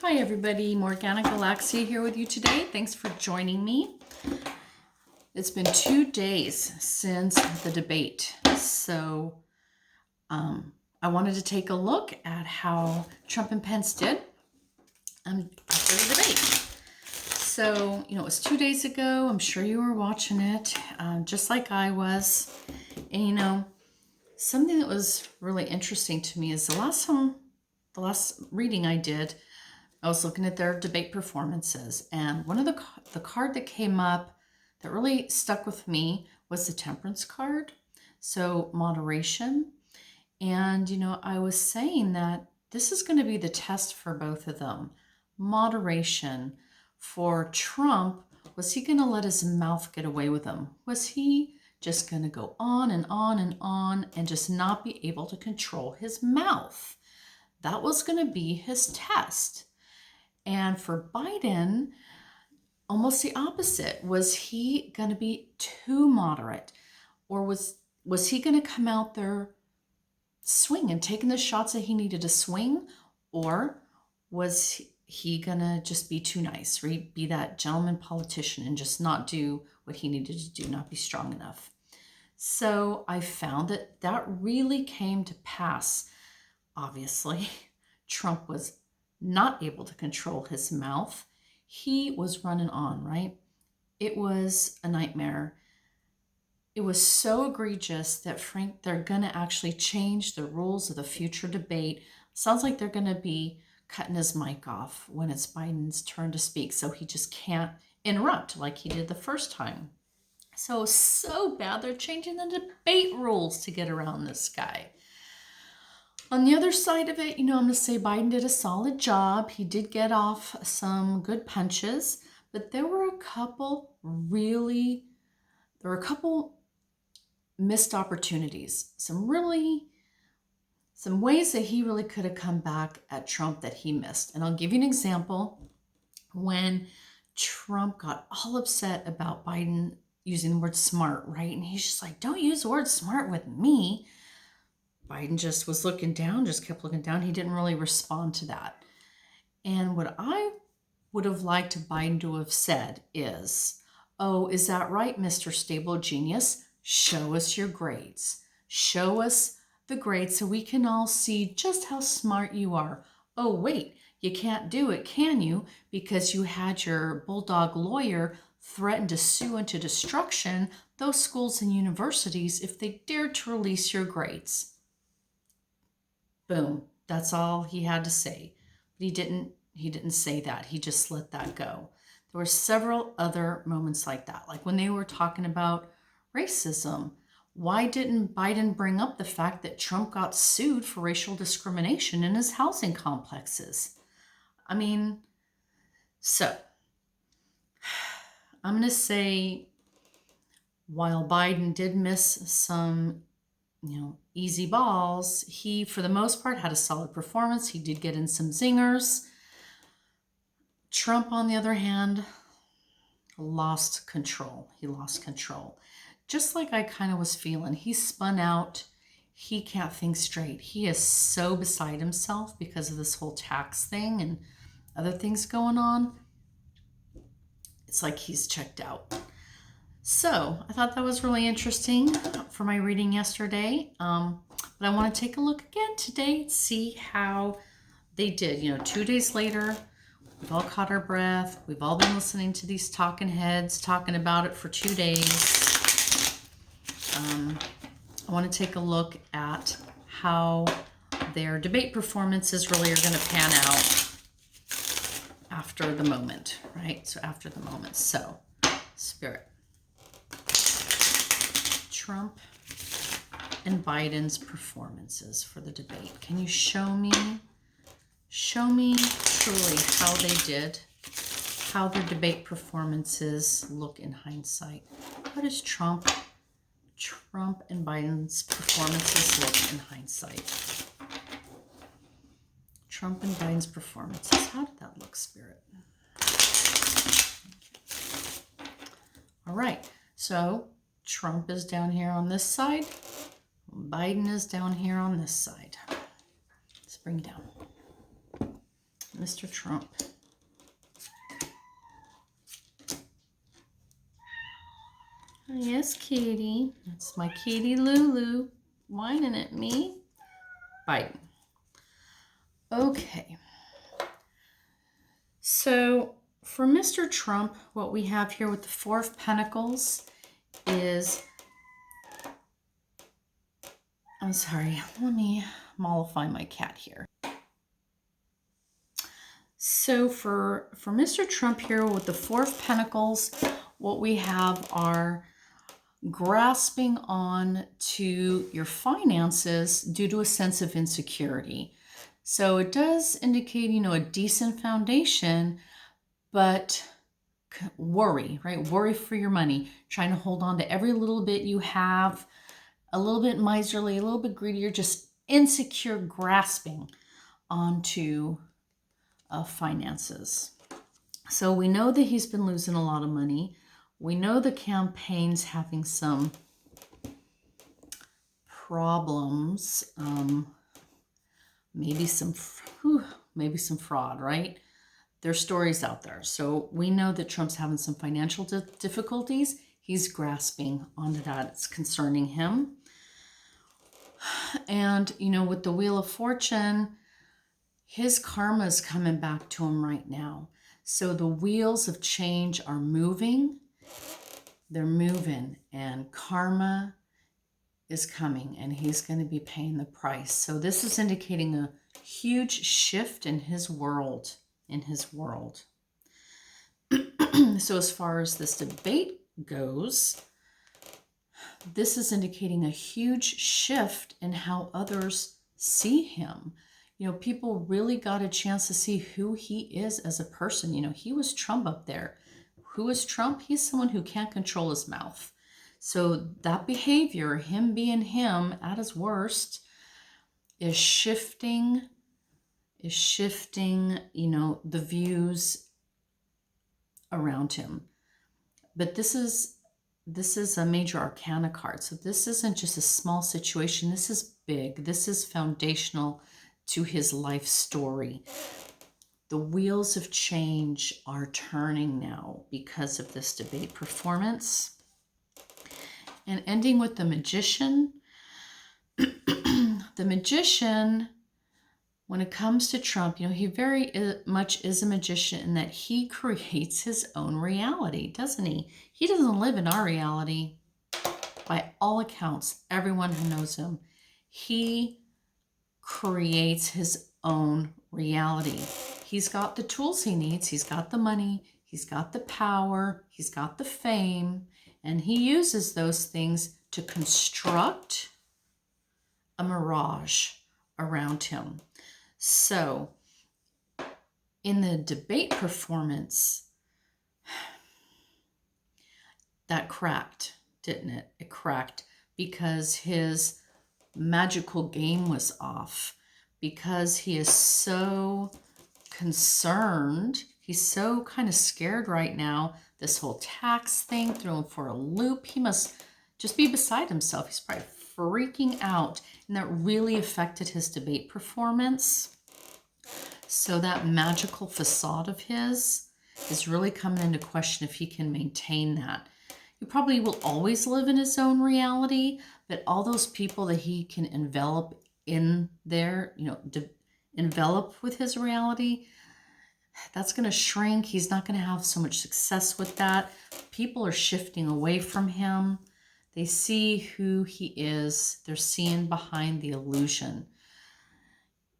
Hi everybody, Morgana Galaxia here with you today. Thanks for joining me. It's been 2 days since the debate, so I wanted to take a look at how Trump and Pence did after the debate. So, it was 2 days ago. I'm sure you were watching it, just like I was. And something that was really interesting to me is the last reading I did, I was looking at their debate performances, and one of the card that came up that really stuck with me was the temperance card. So moderation. And, I was saying that this is going to be the test for both of them. Moderation. For Trump, was he going to let his mouth get away with him? Was he just going to go on and on and on and just not be able to control his mouth? That was going to be his test. And for Biden, almost the opposite. Was he going to be too moderate? Or was he going to come out there swinging, taking the shots that he needed to swing? Or was he going to just be too nice, be that gentleman politician and just not do what he needed to do, not be strong enough? So I found that really came to pass. Obviously, Trump was not able to control his mouth. He was running on, right? It was a nightmare. It was so egregious that they're going to actually change the rules of the future debate. Sounds like they're going to be cutting his mic off when it's Biden's turn to speak, so he just can't interrupt like he did the first time. So bad they're changing the debate rules to get around this guy. On the other side of it, I'm going to say Biden did a solid job. He did get off some good punches, but there were a couple missed opportunities. Some ways that he really could have come back at Trump that he missed. And I'll give you an example. When Trump got all upset about Biden using the word smart, right? And he's just like, don't use the word smart with me. Biden just was looking down, just kept looking down. He didn't really respond to that. And what I would have liked Biden to have said is, oh, is that right, Mr. Stable Genius? Show us your grades. Show us the grades so we can all see just how smart you are. Oh, wait, you can't do it, can you? Because you had your bulldog lawyer threaten to sue into destruction those schools and universities if they dared to release your grades. Boom. That's all he had to say. But he didn't say that. He just let that go. There were several other moments like that. Like when they were talking about racism, why didn't Biden bring up the fact that Trump got sued for racial discrimination in his housing complexes? So I'm going to say while Biden did miss some easy balls, he, for the most part, had a solid performance. He did get in some zingers. Trump, on the other hand, lost control. He lost control. Just like I kind of was feeling. He spun out. He can't think straight. He is so beside himself because of this whole tax thing and other things going on. It's like he's checked out. So I thought that was really interesting for my reading yesterday. But I want to take a look again today, see how they did. 2 days later, we've all caught our breath. We've all been listening to these talking heads talking about it for 2 days. I want to take a look at how their debate performances really are going to pan out after the moment, right? So after the moment. So, Spirit. Trump and Biden's performances for the debate. Can you show me truly how they did, how their debate performances look in hindsight? How does Trump and Biden's performances look in hindsight? Trump and Biden's performances. How did that look, Spirit? All right. So Trump is down here on this side. Biden is down here on this side. Let's bring it down. Mr. Trump. Yes, Kitty. That's my kitty Lulu. Whining at me. Biting. Okay. So for Mr. Trump, what we have here with the Four of Pentacles is... I'm sorry. Let me mollify my cat here. So for Mr. Trump here with the Four of Pentacles, what we have are grasping on to your finances due to a sense of insecurity. So it does indicate, a decent foundation, but worry, right? Worry for your money, trying to hold on to every little bit you have, a little bit miserly, a little bit greedy. You're just insecure, grasping onto finances. So we know that he's been losing a lot of money. We know the campaign's having some problems, maybe some fraud, right? There's stories out there. So we know that Trump's having some financial difficulties. He's grasping onto that. It's concerning him. And, with the Wheel of Fortune, his karma is coming back to him right now. So the wheels of change are moving. They're moving, and karma is coming, and he's going to be paying the price. So this is indicating a huge shift in his world. So as far as this debate goes, this is indicating a huge shift in how others see him. People really got a chance to see who he is as a person. He was Trump up there. Who is Trump? He's someone who can't control his mouth. So that behavior, him being him at his worst, is shifting, the views around him. But this is a major arcana card. So this isn't just a small situation. This is big. This is foundational to his life story. The wheels of change are turning now because of this debate performance. And ending with the Magician. The Magician, when it comes to Trump, he very much is a magician in that he creates his own reality, doesn't he? He doesn't live in our reality. By all accounts, everyone who knows him, he creates his own reality. He's got the tools he needs. He's got the money. He's got the power. He's got the fame. And he uses those things to construct a mirage around him. So in the debate performance, that cracked, didn't it? It cracked because his magical game was off, because he is so concerned. He's so kind of scared right now. This whole tax thing threw him for a loop. He must just be beside himself. He's probably freaking out, and that really affected his debate performance. So that magical facade of his is really coming into question if he can maintain that. He probably will always live in his own reality, but all those people that he can envelop in there, envelop with his reality, that's going to shrink. He's not going to have so much success with that. People are shifting away from him. They see who he is. They're seeing behind the illusion.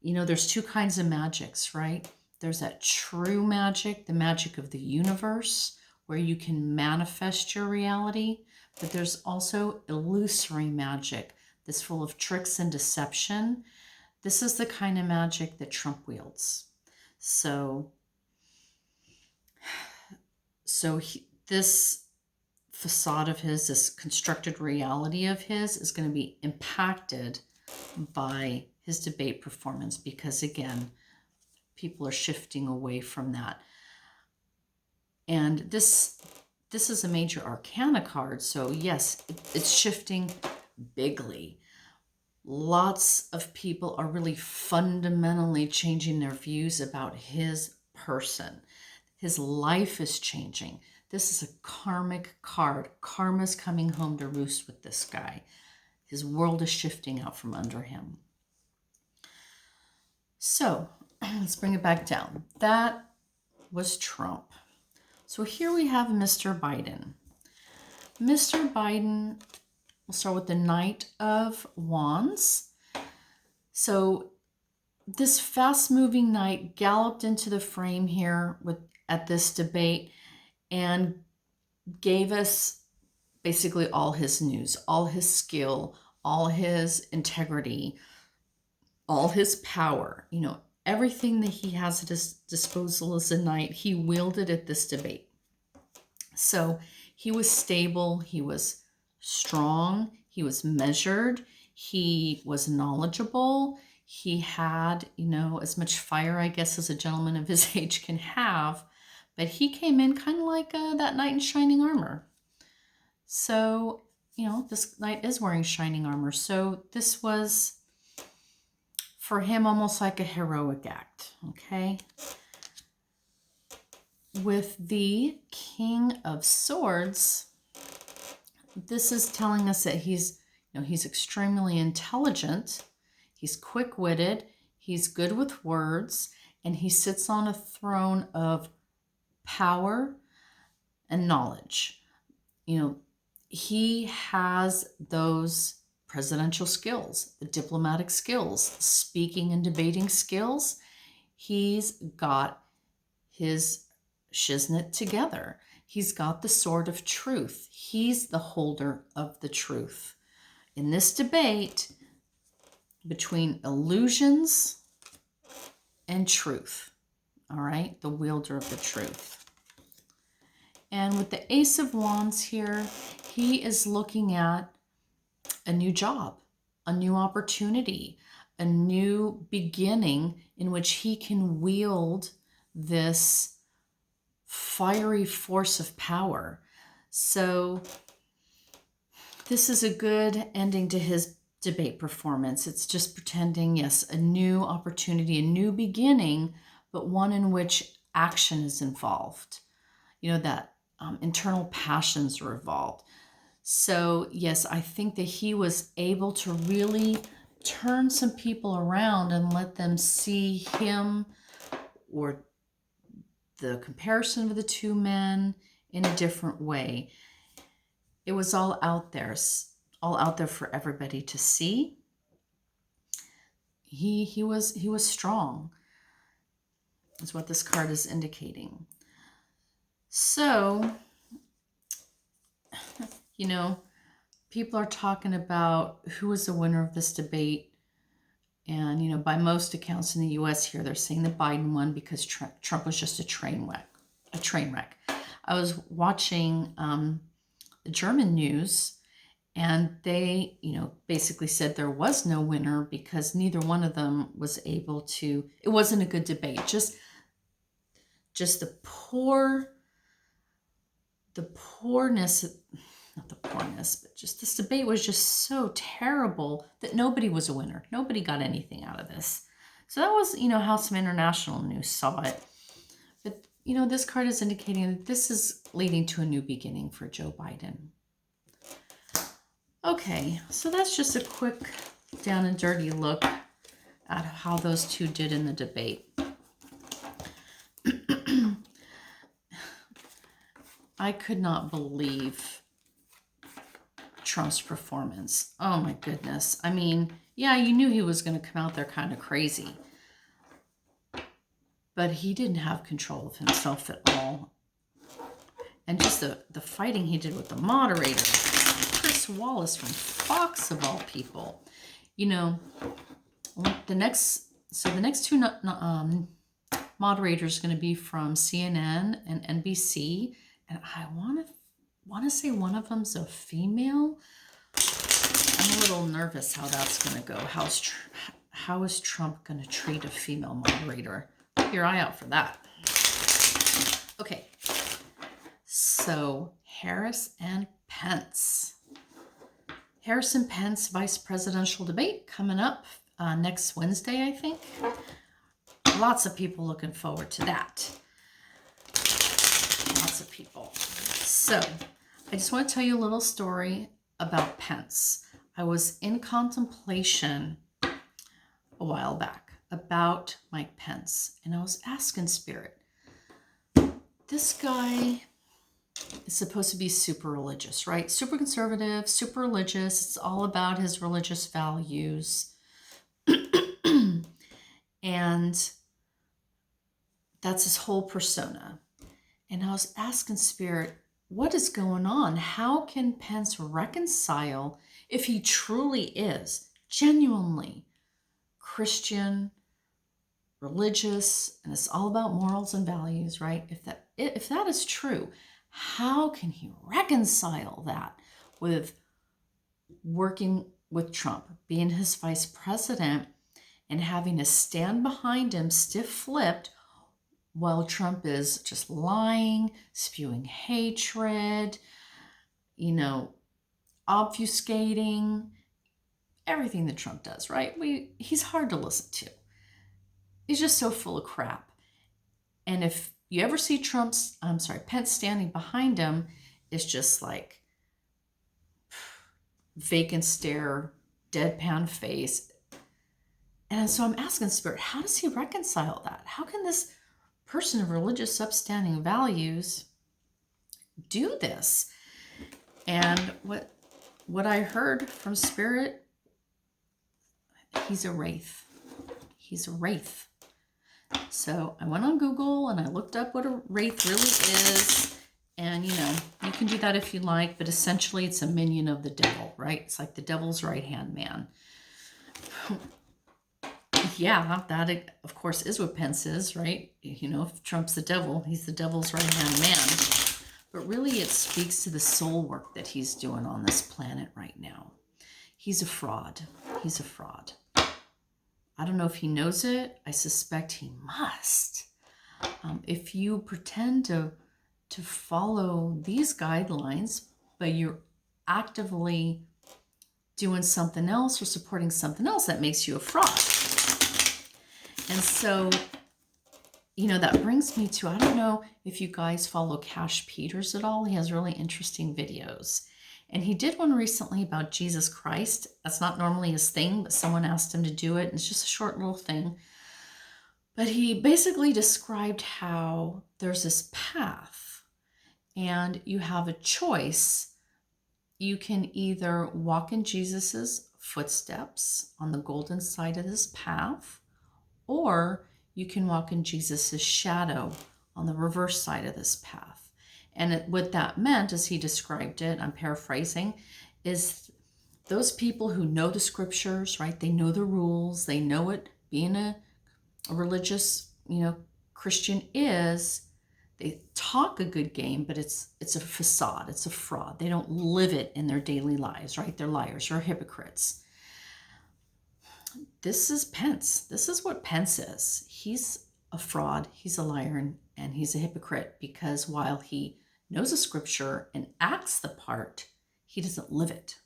There's two kinds of magics, right? There's that true magic, the magic of the universe, where you can manifest your reality. But there's also illusory magic that's full of tricks and deception. This is the kind of magic that Trump wields. So this facade of his, this constructed reality of his, is going to be impacted by his debate performance because, again, people are shifting away from that. And this is a major arcana card, so yes, it's shifting bigly. Lots of people are really fundamentally changing their views about his person. His life is changing. This is a karmic card. Karma's coming home to roost with this guy. His world is shifting out from under him. So let's bring it back down. That was Trump. So here we have Mr. Biden. Mr. Biden, we'll start with the Knight of Wands. So this fast-moving knight galloped into the frame here at this debate and gave us basically all his news, all his skill, all his integrity, all his power. You know, everything that he has at his disposal as a knight, he wielded at this debate. So he was stable, he was strong, he was measured, he was knowledgeable, he had, you know, as much fire, I guess, as a gentleman of his age can have, but he came in kind of like that knight in shining armor. So, you know, this knight is wearing shining armor. So this was, for him, almost like a heroic act, okay? With the King of Swords, this is telling us that he's extremely intelligent, he's quick-witted, he's good with words, and he sits on a throne of power and knowledge. You know, he has those presidential skills, the diplomatic skills, speaking and debating skills. He's got his shiznit together. He's got the sword of truth. He's the holder of the truth. In this debate between illusions and truth, all right, the wielder of the truth. And with the Ace of Wands here, he is looking at a new job, a new opportunity, a new beginning in which he can wield this fiery force of power. So this is a good ending to his debate performance. It's just pretending, yes, a new opportunity, a new beginning, but one in which action is involved. You know, that internal passions are involved. So yes, I think that he was able to really turn some people around and let them see him, or the comparison of the two men, in a different way. It was all out there for everybody to see. He was strong, is what this card is indicating. So, you know, people are talking about who was the winner of this debate. And, you know, by most accounts in the U.S. here, they're saying that Biden won because Trump was just a train wreck. I was watching the German news, and they, you know, basically said there was no winner because neither one of them was able to, it wasn't a good debate. Just the poorness, not the poorness, but just this debate was just so terrible that nobody was a winner. Nobody got anything out of this. So that was, you know, how some international news saw it. But, you know, this card is indicating that this is leading to a new beginning for Joe Biden. Okay, so that's just a quick down and dirty look at how those two did in the debate. I could not believe Trump's performance. Oh my goodness. I mean, yeah, you knew he was going to come out there kind of crazy, but he didn't have control of himself at all. And just the fighting he did with the moderator, Chris Wallace from Fox of all people. You know, the next two moderators are going to be from CNN and NBC, and I want to say one of them's a female. I'm a little nervous how that's going to go. How is Trump going to treat a female moderator? Keep your eye out for that. Okay, so Harris and Pence. Harris-Pence Vice Presidential Debate coming up next Wednesday, I think. Lots of people looking forward to that. Lots of people. So I just want to tell you a little story about Pence. I was in contemplation a while back about Mike Pence, and I was asking Spirit, this guy is supposed to be super religious, right? Super conservative, super religious. It's all about his religious values. And that's his whole persona. And I was asking Spirit, what is going on? How can Pence reconcile if he truly is genuinely Christian, religious, and it's all about morals and values, right? If that is true, how can he reconcile that with working with Trump, being his vice president, and having to stand behind him stiff-lipped while Trump is just lying, spewing hatred, obfuscating, everything that Trump does, right? He's hard to listen to. He's just so full of crap. And if you ever see Pence standing behind him, it's just like vacant stare, deadpan face. And so I'm asking Spirit, how does he reconcile that? How can this person of religious upstanding values do this? And what I heard from Spirit, he's a wraith. He's a wraith. So I went on Google and I looked up what a wraith really is. And, you can do that if you like, but essentially it's a minion of the devil, right? It's like the devil's right-hand man. Yeah, that, of course, is what Pence is, right? If Trump's the devil, he's the devil's right-hand man. But really, it speaks to the soul work that he's doing on this planet right now. He's a fraud. He's a fraud. I don't know if he knows it. I suspect he must. If you pretend to follow these guidelines, but you're actively doing something else or supporting something else, that makes you a fraud. And so, that brings me to, I don't know if you guys follow Cash Peters at all. He has really interesting videos. And he did one recently about Jesus Christ. That's not normally his thing, but someone asked him to do it. And it's just a short little thing. But he basically described how there's this path and you have a choice. You can either walk in Jesus's footsteps on the golden side of this path, or you can walk in Jesus's shadow on the reverse side of this path. And what that meant, as he described it, I'm paraphrasing, is those people who know the scriptures, right? They know the rules. They know what being a religious, Christian is. They talk a good game, but it's a facade. It's a fraud. They don't live it in their daily lives, right? They're liars or hypocrites. This is Pence. This is what Pence is. He's a fraud. He's a liar, and he's a hypocrite, because while he knows the scripture and acts the part, he doesn't live it.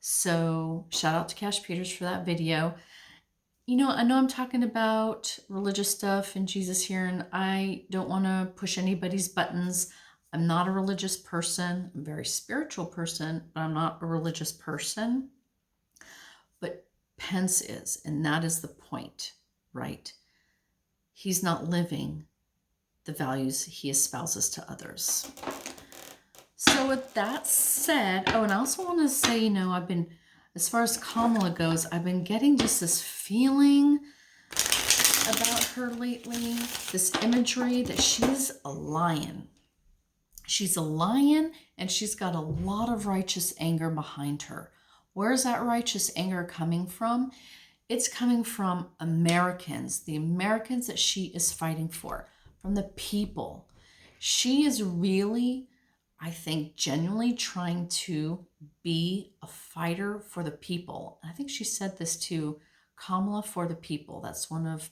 So shout out to Cash Peters for that video. I know I'm talking about religious stuff and Jesus here, and I don't want to push anybody's buttons. I'm not a religious person. I'm a very spiritual person, but I'm not a religious person. But Pence is, and that is the point, right? He's not living the values he espouses to others. So with that said, and I also want to say, I've been, as far as Kamala goes, I've been getting just this feeling about her lately, this imagery that she's a lion. She's a lion, and she's got a lot of righteous anger behind her. Where is that righteous anger coming from? It's coming from Americans, the Americans that she is fighting for, from the people. She is really, I think, genuinely trying to be a fighter for the people. I think she said this too, Kamala for the people. That's one of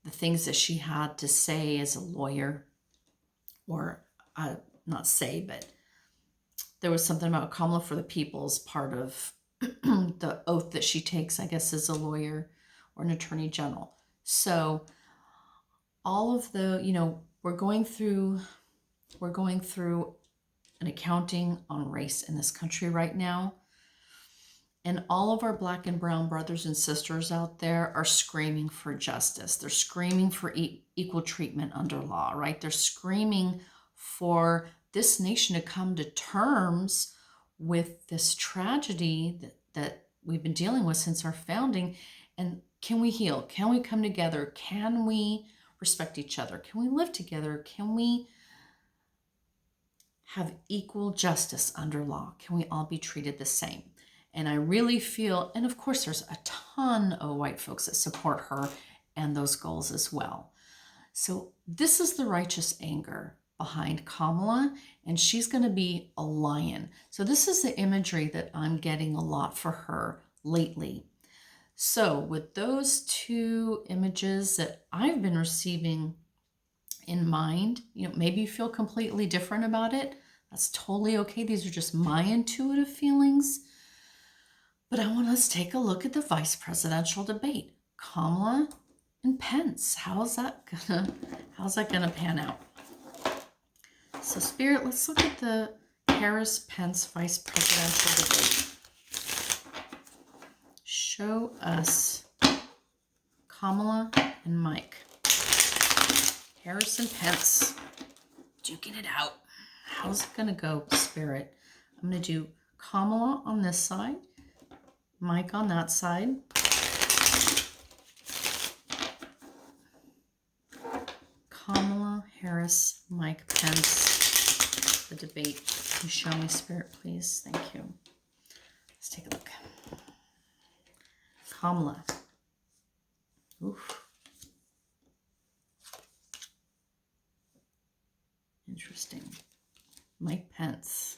the things that she had to say as a lawyer, or not say, but there was something about Kamala for the People as part of the oath that she takes, I guess, as a lawyer or an attorney general. So all of the, we're going through an accounting on race in this country right now. And all of our Black and brown brothers and sisters out there are screaming for justice. They're screaming for equal treatment under law, right? They're screaming for this nation to come to terms with this tragedy that we've been dealing with since our founding. And can we heal? Can we come together? Can we respect each other? Can we live together? Can we have equal justice under law? Can we all be treated the same? And I really feel, and of course there's a ton of white folks that support her and those goals as well. So this is the righteous anger behind Kamala, and she's going to be a lion. So this is the imagery that I'm getting a lot for her lately. So with those two images that I've been receiving in mind, maybe you feel completely different about it. That's totally okay. These are just my intuitive feelings. But I want us to take a look at the vice presidential debate, Kamala and Pence. How's that gonna pan out? So Spirit, let's look at the Harris-Pence vice presidential debate. Show us Kamala and Mike. Harris and Pence, duking it out. How's it gonna go, Spirit? I'm gonna do Kamala on this side, Mike on that side. Kamala Harris, Mike Pence, the debate. Can you show me, Spirit, please? Thank you. Let's take a look. Kamala. Oof. Interesting. Mike Pence.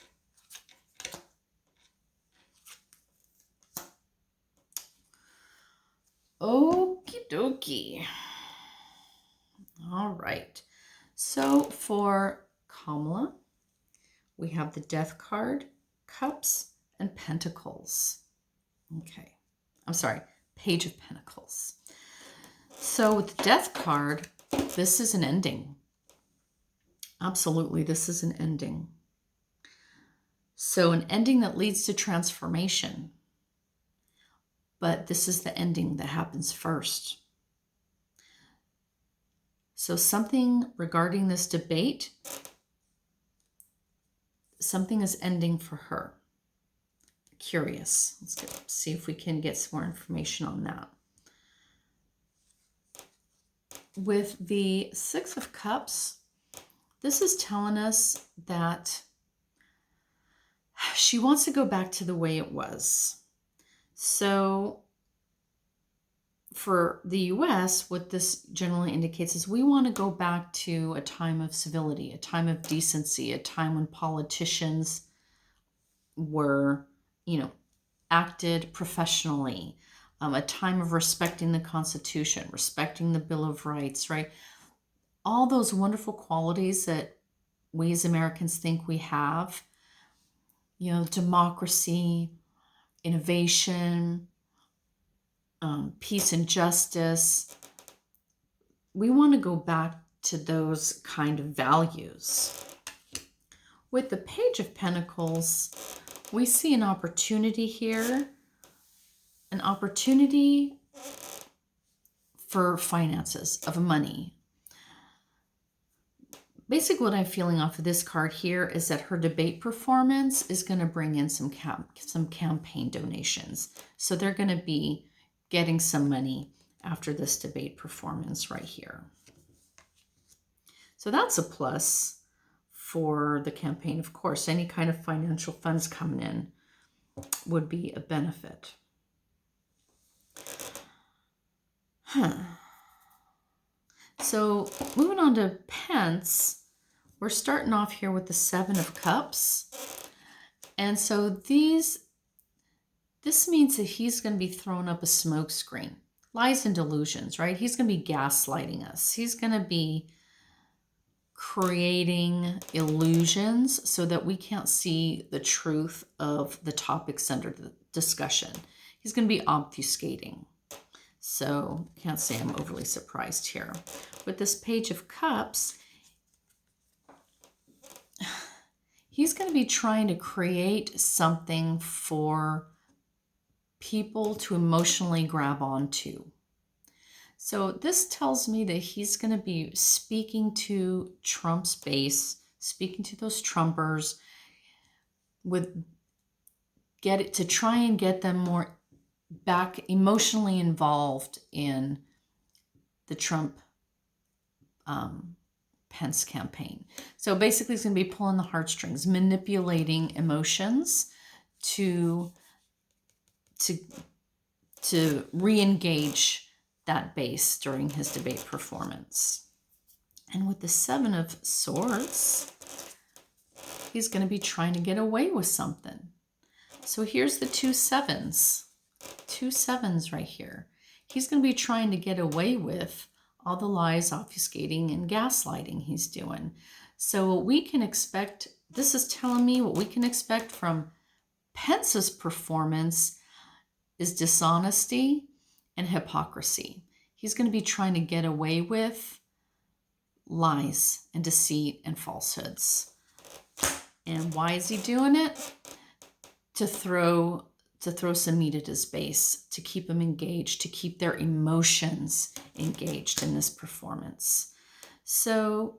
Okie dokie. All right. So for Kamala, we have the Death card, Cups, and Pentacles. Okay. I'm sorry, Page of Pentacles. So with the Death card, this is an ending. Absolutely, this is an ending. So an ending that leads to transformation. But this is the ending that happens first. So something regarding this debate, something is ending for her. Curious. Let's see if we can get some more information on that. With the Six of Cups, this is telling us that she wants to go back to the way it was. So for the U.S., what this generally indicates is we want to go back to a time of civility, a time of decency, a time when politicians were, acted professionally, a time of respecting the Constitution, respecting the Bill of Rights, right? All those wonderful qualities that we as Americans think we have, democracy, innovation, peace and justice. We want to go back to those kind of values. With the Page of Pentacles, we see an opportunity here, an opportunity for finances, of money. Basically, what I'm feeling off of this card here is that her debate performance is going to bring in some campaign donations. So they're going to be getting some money after this debate performance right here. So that's a plus for the campaign. Of course, any kind of financial funds coming in would be a benefit. So moving on to Pence, we're starting off here with the Seven of Cups. And so this means that he's going to be throwing up a smoke screen. Lies and delusions, right? He's going to be gaslighting us. He's going to be creating illusions so that we can't see the truth of the topics under the discussion. He's going to be obfuscating. So can't say I'm overly surprised here. With this Page of Cups, he's going to be trying to create something for people to emotionally grab onto. So this tells me that he's going to be speaking to Trump's base, speaking to those Trumpers, to try and get them more back emotionally involved in the Trump Pence campaign. So basically he's going to be pulling the heartstrings, manipulating emotions to re-engage that base during his debate performance. And with the Seven of Swords, he's going to be trying to get away with something. So here's the two sevens right here. He's going to be trying to get away with all the lies, obfuscating, and gaslighting he's doing. So what we can expect, this is telling me what we can expect from Pence's performance is dishonesty and hypocrisy. He's going to be trying to get away with lies and deceit and falsehoods. And why is he doing it? To throw some meat at his base, to keep them engaged, to keep their emotions engaged in this performance. So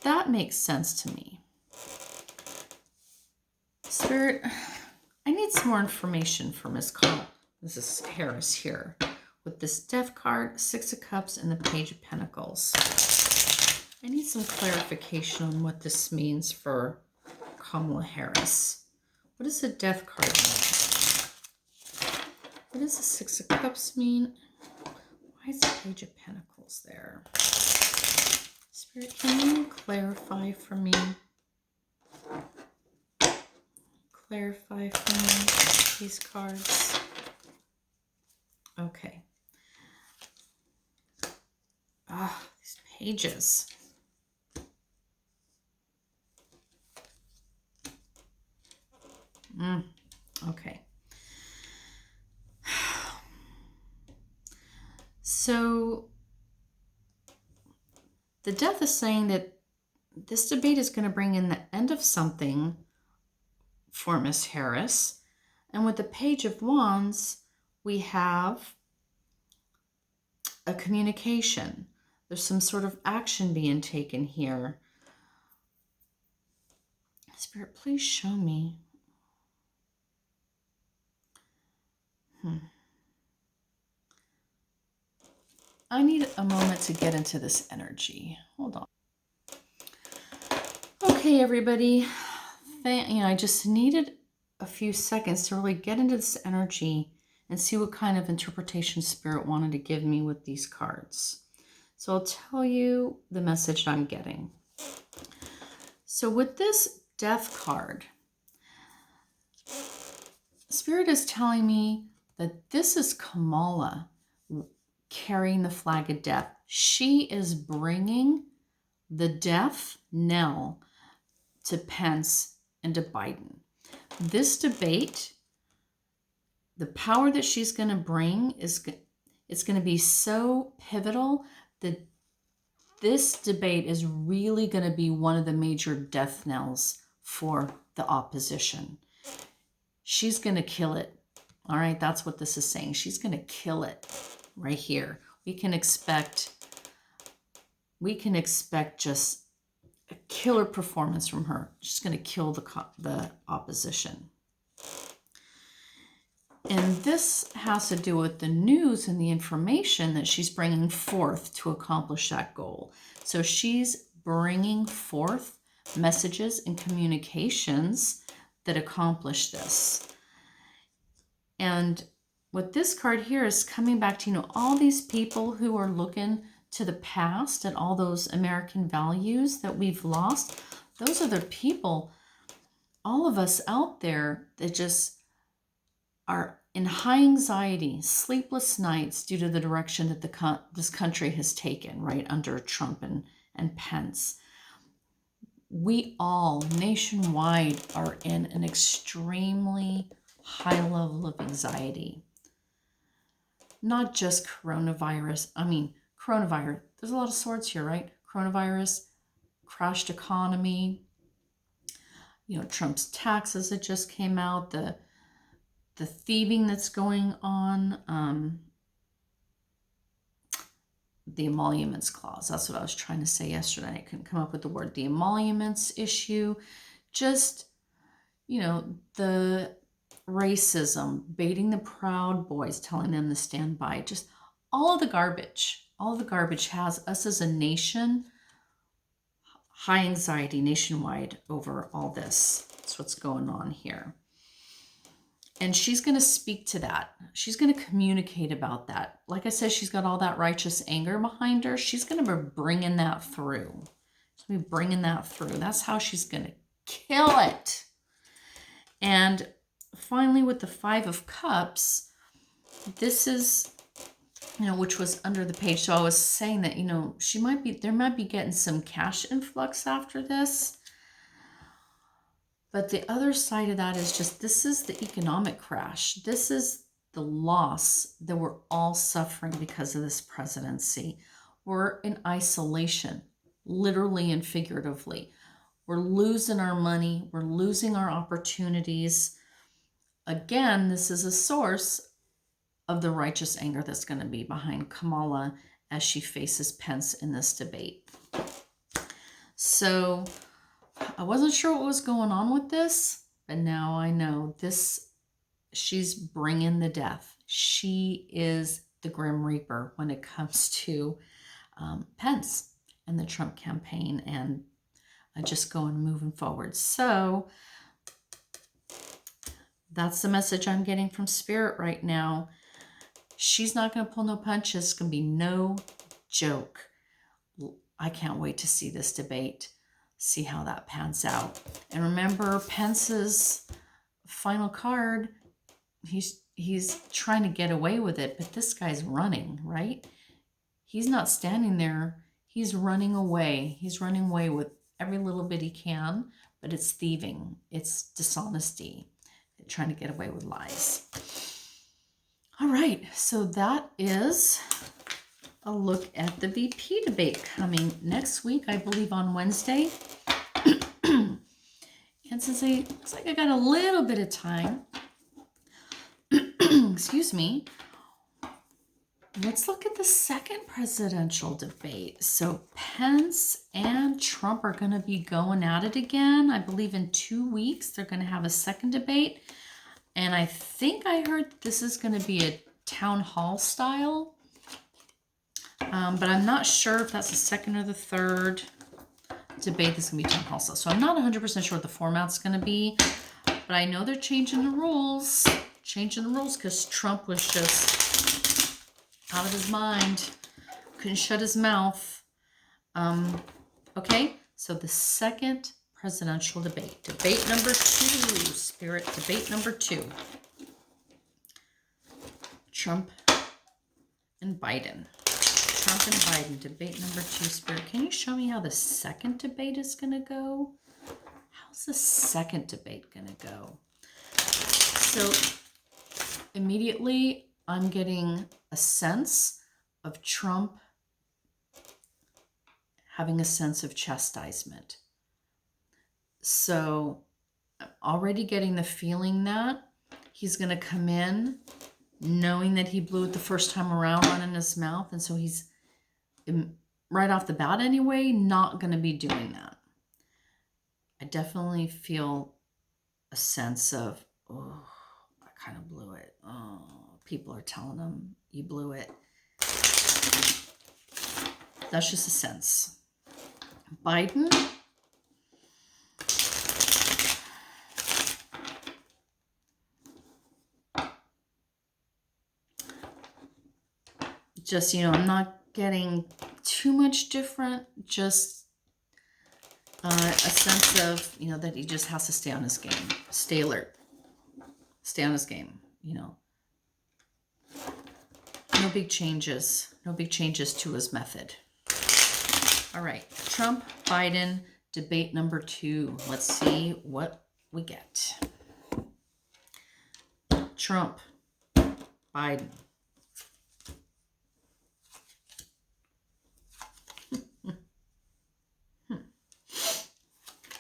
that makes sense to me. Spirit, I need some more information for Mrs. Harris here with this Death card, Six of Cups, and the Page of Pentacles. I need some clarification on what this means for Kamala Harris. What does the Death card mean? What does the Six of Cups mean? Why is the Page of Pentacles there? Spirit, can you clarify for me? Clarify for me these cards. Okay. These pages. Okay. So the Death is saying that this debate is going to bring in the end of something for Miss Harris. And with the Page of Wands, we have a communication. There's some sort of action being taken here. Spirit, please show me. I need a moment to get into this energy. Hold on. Okay, everybody. I just needed a few seconds to really get into this energy and see what kind of interpretation Spirit wanted to give me with these cards. So I'll tell you the message I'm getting. So with this Death card, Spirit is telling me that this is Kamala carrying the flag of death. She is bringing the death knell to Pence and to Biden. This debate, the power that she's going to bring it's going to be so pivotal that this debate is really going to be one of the major death knells for the opposition. She's going to kill it. All right, that's what this is saying. She's going to kill it right here. We can expect just a killer performance from her. She's going to kill the opposition. And this has to do with the news and the information that she's bringing forth to accomplish that goal. So she's bringing forth messages and communications that accomplish this. And what this card here is coming back to, all these people who are looking to the past and all those American values that we've lost. Those are the people, all of us out there that just are in high anxiety, sleepless nights due to the direction that this country has taken, right, under Trump and Pence. We all nationwide are in an extremely high level of anxiety. Not just coronavirus. Coronavirus, there's a lot of swords here, right? Coronavirus, crashed economy, Trump's taxes that just came out, the thieving that's going on, the emoluments clause. That's what I was trying to say yesterday. I couldn't come up with the word. The emoluments issue, just, the racism, baiting the Proud Boys, telling them to stand by, just all of the garbage. All of the garbage has us as a nation high anxiety nationwide over all this. That's what's going on here. And she's going to speak to that. She's going to communicate about that. Like I said, she's got all that righteous anger behind her. She's going to be bringing that through. She's going to be bringing that through. That's how she's going to kill it. And finally, with the Five of Cups, this is, which was under the page. So I was saying that, there might be getting some cash influx after this. But the other side of that is just, this is the economic crash. This is the loss that we're all suffering because of this presidency. We're in isolation, literally and figuratively. We're losing our money. We're losing our opportunities. Again, this is a source of the righteous anger that's going to be behind Kamala as she faces Pence in this debate. So I wasn't sure what was going on with this, but now I know this. She's bringing the death. She is the Grim Reaper when it comes to Pence and the Trump campaign and just moving forward. So that's the message I'm getting from Spirit right now. She's not going to pull no punches. It's going to be no joke. I can't wait to see this debate, see how that pans out. And remember, Pence's final card, he's trying to get away with it, but this guy's running, right? He's not standing there. He's running away. He's running away with every little bit he can, but it's thieving. It's dishonesty, trying to get away with lies. All right, so that is a look at the VP debate coming next week, I believe on Wednesday. And since looks like I got a little bit of time, excuse me, let's look at the second presidential debate. So Pence and Trump are going to be going at it again. I believe in 2 weeks they're going to have a second debate. And I think I heard this is going to be a town hall style. But I'm not sure if that's the second or the third debate that's going to be town hall style. So I'm not 100% sure what the format's going to be. But I know they're changing the rules. Because Trump was just out of his mind. Couldn't shut his mouth. Okay, so the second presidential debate. Debate number 2, Spirit. Debate number 2. Trump and Biden. Trump and Biden. Debate number 2, Spirit. Can you show me how the second debate is going to go? How's the second debate going to go? So immediately I'm getting a sense of Trump having a sense of chastisement. So I'm already getting the feeling that he's going to come in knowing that he blew it the first time around, running his mouth. And so he's, right off the bat anyway, not going to be doing that. I definitely feel a sense of, oh, I kind of blew it. Oh, people are telling him, you blew it. That's just a sense. Biden, just, I'm not getting too much different, just a sense of, that he just has to stay on his game, stay alert, stay on his game, No big changes to his method. All right, Trump, Biden, debate number 2. Let's see what we get. Trump, Biden.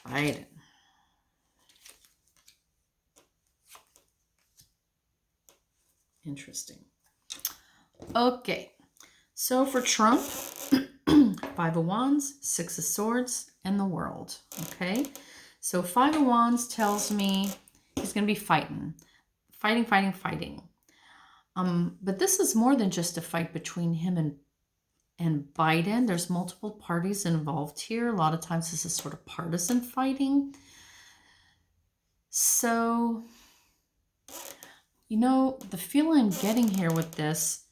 Biden. Interesting. Okay, so for Trump, 5 of Wands, 6 of Swords, and the World. Okay, so 5 of Wands tells me he's going to be fighting. But this is more than just a fight between him and Biden. There's multiple parties involved here. A lot of times this is sort of partisan fighting. So, the feeling I'm getting here with this,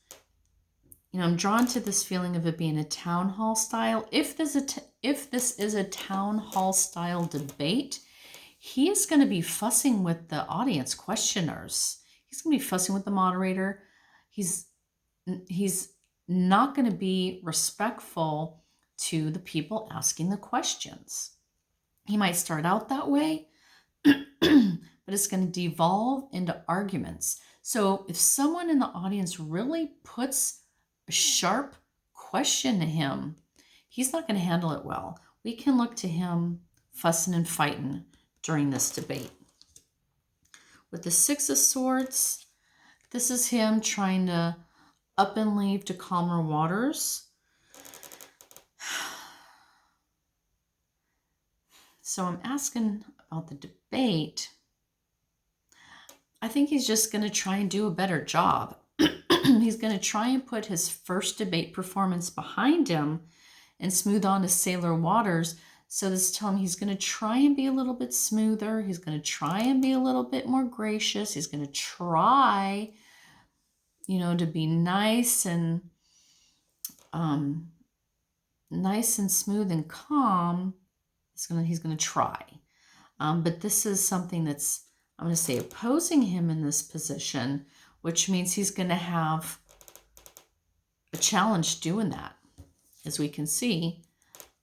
I'm drawn to this feeling of it being a town hall style. If this is a town hall style debate, he is going to be fussing with the audience questioners. He's going to be fussing with the moderator. He's not going to be respectful to the people asking the questions. He might start out that way, but it's going to devolve into arguments. So if someone in the audience really puts a sharp question to him, he's not going to handle it well. We can look to him fussing and fighting during this debate. With the 6 of Swords, this is him trying to up and leave to calmer waters. So I'm asking about the debate. I think he's just going to try and do a better job. He's going to try and put his first debate performance behind him and smooth on to sailor waters. So this is telling me he's going to try and be a little bit smoother. He's going to try and be a little bit more gracious. He's going to try, to be nice and smooth and calm. He's going to try. But this is something that's, I'm going to say, opposing him in this position, which means he's going to have a challenge doing that. As we can see,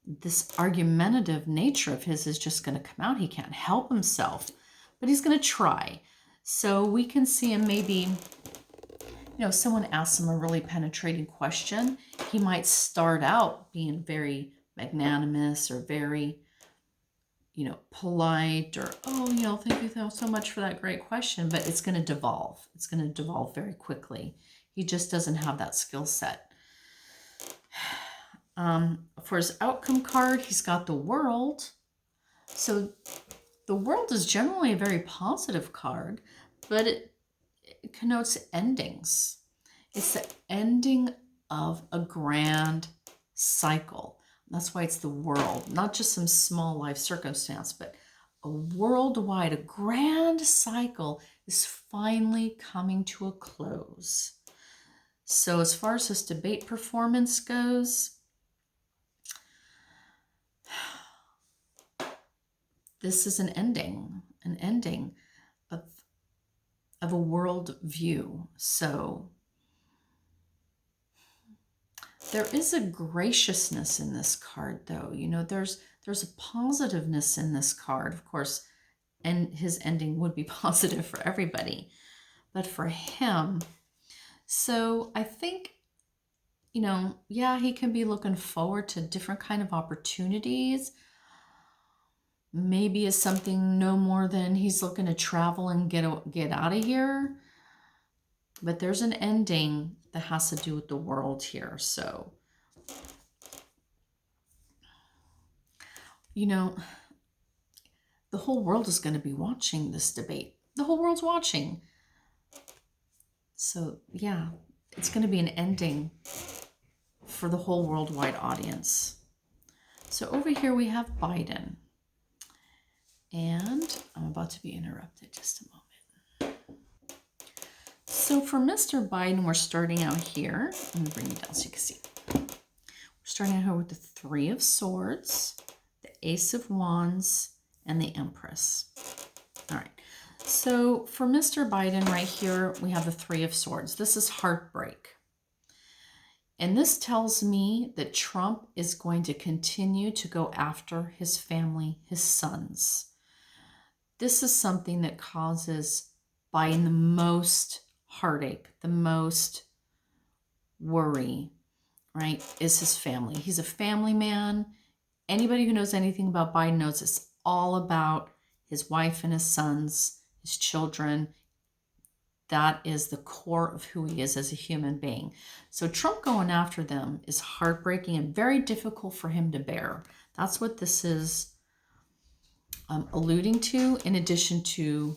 this argumentative nature of his is just going to come out. He can't help himself, but he's going to try. So we can see him maybe, someone asks him a really penetrating question. He might start out being very magnanimous or very, polite, or, thank you so much for that great question. But it's going to devolve. It's going to devolve very quickly. He just doesn't have that skill set. For his outcome card, he's got the World. So the World is generally a very positive card, but it connotes endings. It's the ending of a grand cycle. That's why it's the World, not just some small life circumstance, but a worldwide, a grand cycle is finally coming to a close. So as far as this debate performance goes, this is an ending of a world view. So there is a graciousness in this card, though. There's a positiveness in this card, of course, and his ending would be positive for everybody, but for him. So I think, he can be looking forward to different kind of opportunities. Maybe it's something no more than he's looking to travel and get out of here. But there's an ending that has to do with the World here. So, the whole world is going to be watching this debate. The whole world's watching. So, yeah, it's going to be an ending for the whole worldwide audience. So over here we have Biden. And I'm about to be interrupted just a moment. So for Mr. Biden, we're starting out here. I'm going to bring you down so you can see. We're starting out here with the 3 of Swords, the Ace of Wands, and the Empress. All right. So for Mr. Biden right here, we have the 3 of Swords. This is heartbreak. And this tells me that Trump is going to continue to go after his family, his sons. This is something that causes Biden the most heartache, the most worry, right, is his family. He's a family man. Anybody who knows anything about Biden knows it's all about his wife and his sons, his children. That is the core of who he is as a human being. So Trump going after them is heartbreaking and very difficult for him to bear. That's what this is alluding to, in addition to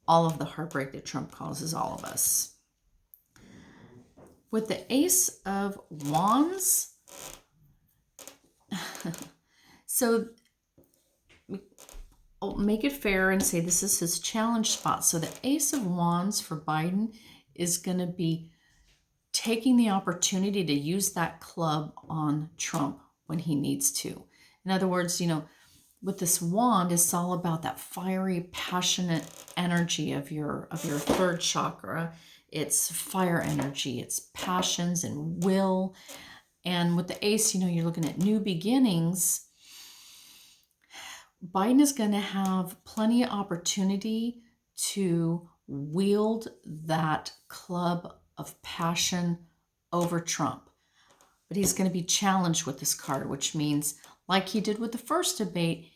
all of the heartbreak that Trump causes all of us. With the Ace of Wands, so I'll make it fair and say this is his challenge spot. So the Ace of Wands for Biden is going to be taking the opportunity to use that club on Trump when he needs to. In other words, with this wand, it's all about that fiery, passionate energy of your third chakra. It's fire energy, it's passions and will. And with the ace, you're looking at new beginnings. Biden is going to have plenty of opportunity to wield that club of passion over Trump. But he's going to be challenged with this card, which means, like he did with the first debate,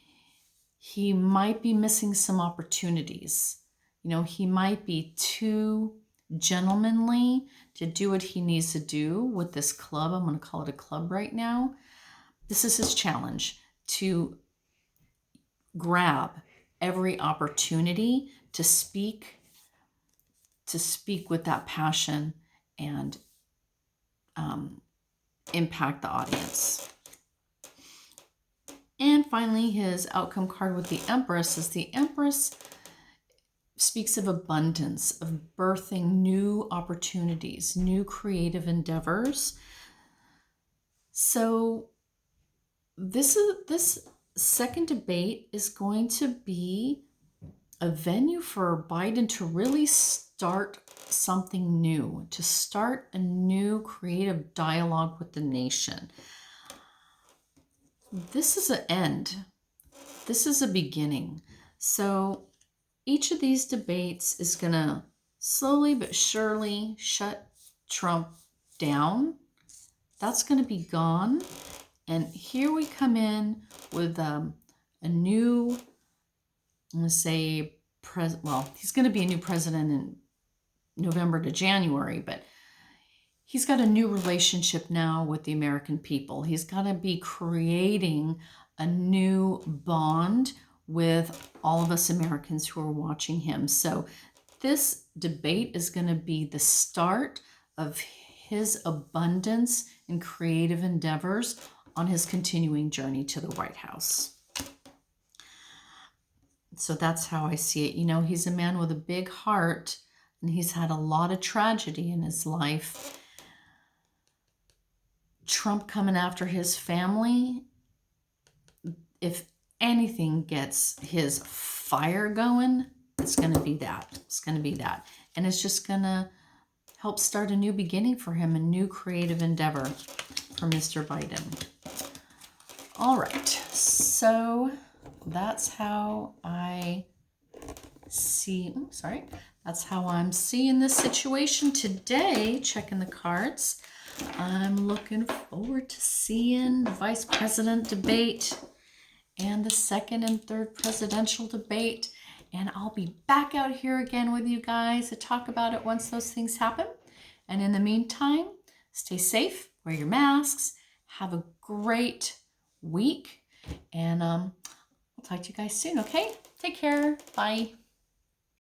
he might be missing some opportunities. He might be too gentlemanly to do what he needs to do with this club. I'm going to call it a club right now. This is his challenge, to grab every opportunity to speak with that passion and impact the audience. And finally, his outcome card with the Empress is the Empress speaks of abundance, of birthing new opportunities, new creative endeavors. So this second debate is going to be a venue for Biden to really start something new, to start a new creative dialogue with the nation. This is an end. This is a beginning. So each of these debates is going to slowly but surely shut Trump down. That's going to be gone. And here we come in with a new, I'm going to say, he's going to be a new president in November to January, but he's got a new relationship now with the American people. He's got to be creating a new bond with all of us Americans who are watching him. So this debate is going to be the start of his abundance and creative endeavors on his continuing journey to the White House. So that's how I see it. He's a man with a big heart, and he's had a lot of tragedy in his life. Trump coming after his family, if anything gets his fire going, it's going to be that. It's going to be that. And it's just going to help start a new beginning for him, a new creative endeavor for Mr. Biden. All right, so that's how I see, that's how I'm seeing this situation today, checking the cards. I'm looking forward to seeing the vice president debate and the second and third presidential debate. And I'll be back out here again with you guys to talk about it once those things happen. And in the meantime, stay safe, wear your masks, have a great week, and I'll talk to you guys soon, okay? Take care. Bye.